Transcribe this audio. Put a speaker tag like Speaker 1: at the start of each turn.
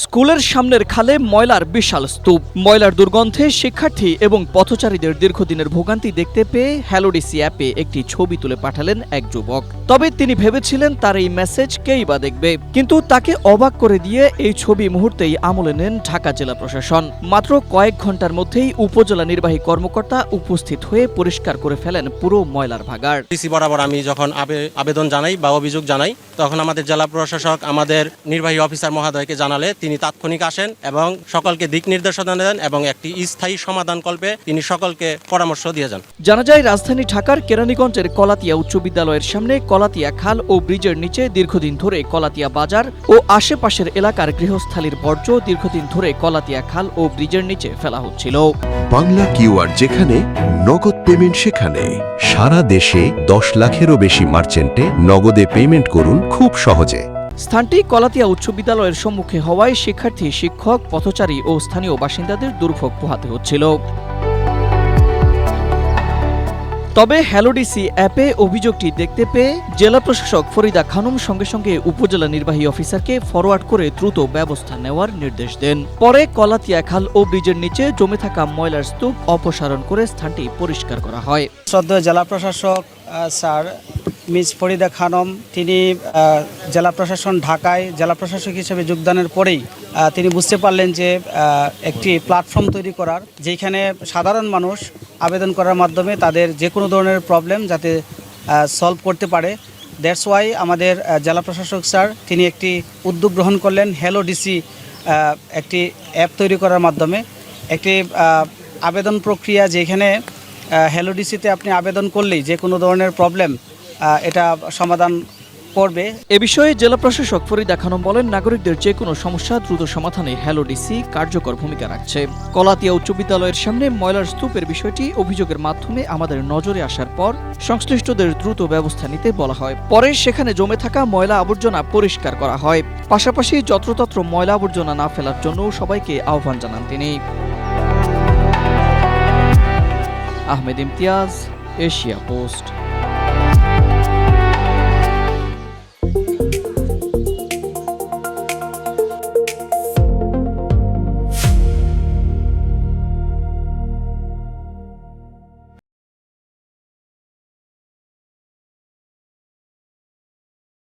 Speaker 1: স্কুলের সামনের খালে ময়লার বিশাল স্তূপ। ময়লার দুর্গন্ধে শিক্ষার্থী এবং পথচারীদের দীর্ঘদিনের ভোগান্তি দেখতে পেয়ে হ্যালোডিসি অ্যাপে একটি ছবি তুলে পাঠালেন এক যুবক। তবে তিনি ভেবেছিলেন তার এই মেসেজ কেই বা দেখবে, কিন্তু তাকে অবাক করে দিয়ে এই ছবি মুহূর্তেই আমলে নেন ঢাকা জেলা প্রশাসন। মাত্র কয়েক ঘন্টার মধ্যেই উপজেলা নির্বাহী কর্মকর্তা উপস্থিত হয়ে পরিষ্কার করে ফেলেন পুরো ময়লার ভাগাড়।
Speaker 2: ডিসি বরাবর আমি যখন আবেদন জানাই বা অভিযোগ জানাই, তখন আমাদের জেলা প্রশাসক আমাদের নির্বাহী অফিসার মহোদয়কে জানালে তিনি তাৎক্ষণিক আসেন এবং সকলকে দিক নির্দেশনা দেন এবং একটি স্থায়ী সমাধান কল্পে তিনি সকলকে পরামর্শ দিয়ে যান।
Speaker 1: জানা যায়, রাজধানী ঢাকার কেরানীগঞ্জের কলাতিয়া উচ্চ বিদ্যালয়ের সামনে কলাতিয়া খাল ও ব্রিজের নিচে দীর্ঘদিন ধরে কলাতিয়া বাজার ও আশেপাশের এলাকার গৃহস্থালীর বর্জ্য দীর্ঘদিন ধরে কলাতিয়া খাল ও ব্রিজের নিচে ফেলা হচ্ছিল।
Speaker 3: বাংলা কিউআর যেখানে, নগদ পেমেন্ট সেখানে। সারা দেশে 10 লাখেরও বেশি মার্চেন্টে নগদে পেমেন্ট করুন খুব সহজে।
Speaker 1: স্থানটি কলাতিয়া উচ্চ বিদ্যালয়ের সম্মুখে হওয়ায় শিক্ষার্থী, শিক্ষক, পথচারী ও স্থানীয় বাসিন্দাদের দুর্ভোগ পোহাতে হচ্ছিল। তবে হ্যালোডিসি অ্যাপে অভিযোগটি দেখতে পেয়ে জেলা প্রশাসক ফরিদা খানম সঙ্গে সঙ্গে উপজেলা নির্বাহী অফিসারকে ফরওয়ার্ড করে দ্রুত ব্যবস্থা নেওয়ার নির্দেশ দেন। পরে কলাতিয়া খাল ও ব্রিজের নিচে জমে থাকা ময়লার স্তূপ অপসারণ করে স্থানটি পরিষ্কার করা হয়।
Speaker 4: শ্রদ্ধেয় জেলা প্রশাসক স্যার মিস ফরিদা খানম, তিনি জেলা প্রশাসন ঢাকায় জেলা প্রশাসক হিসেবে যোগদানের পরেই তিনি বুঝতে পারলেন যে একটি প্ল্যাটফর্ম তৈরি করার, যেখানে সাধারণ মানুষ আবেদন করার মাধ্যমে তাদের যে কোনো ধরনের প্রবলেম যাতে সলভ করতে পারে। দ্যাটস ওয়াই আমাদের জেলা প্রশাসক স্যার তিনি একটি উদ্যোগ গ্রহণ করলেন হ্যালোডিসি একটি অ্যাপ তৈরি করার মাধ্যমে। একটি আবেদন প্রক্রিয়া যেখানে হ্যালোডিসিতে আপনি আবেদন করলেই যে কোনো ধরনের প্রবলেম এটা সমাধান করবে।
Speaker 1: এ বিষয়ে জেলা প্রশাসক ফরিদা খানম বলেন, নাগরিকদের যে কোনো সমস্যা দ্রুত সমাধানে হ্যালোডিসি কার্যকর ভূমিকা রাখছে। কলাতিয়া উচ্চ বিদ্যালয়ের সামনে ময়লার স্তূপের বিষয়টি অভিযোগের মাধ্যমে আমাদের নজরে আসার পর সংশ্লিষ্টদের দ্রুত ব্যবস্থা নিতে বলা হয়। পরে সেখানে জমে থাকা ময়লা আবর্জনা পরিষ্কার করা হয়। পাশাপাশি যত্রতত্র ময়লা আবর্জনা না ফেলার জন্য সবাইকে আহ্বান জানান তিনি। Ahmed Imtiaz, Asia post.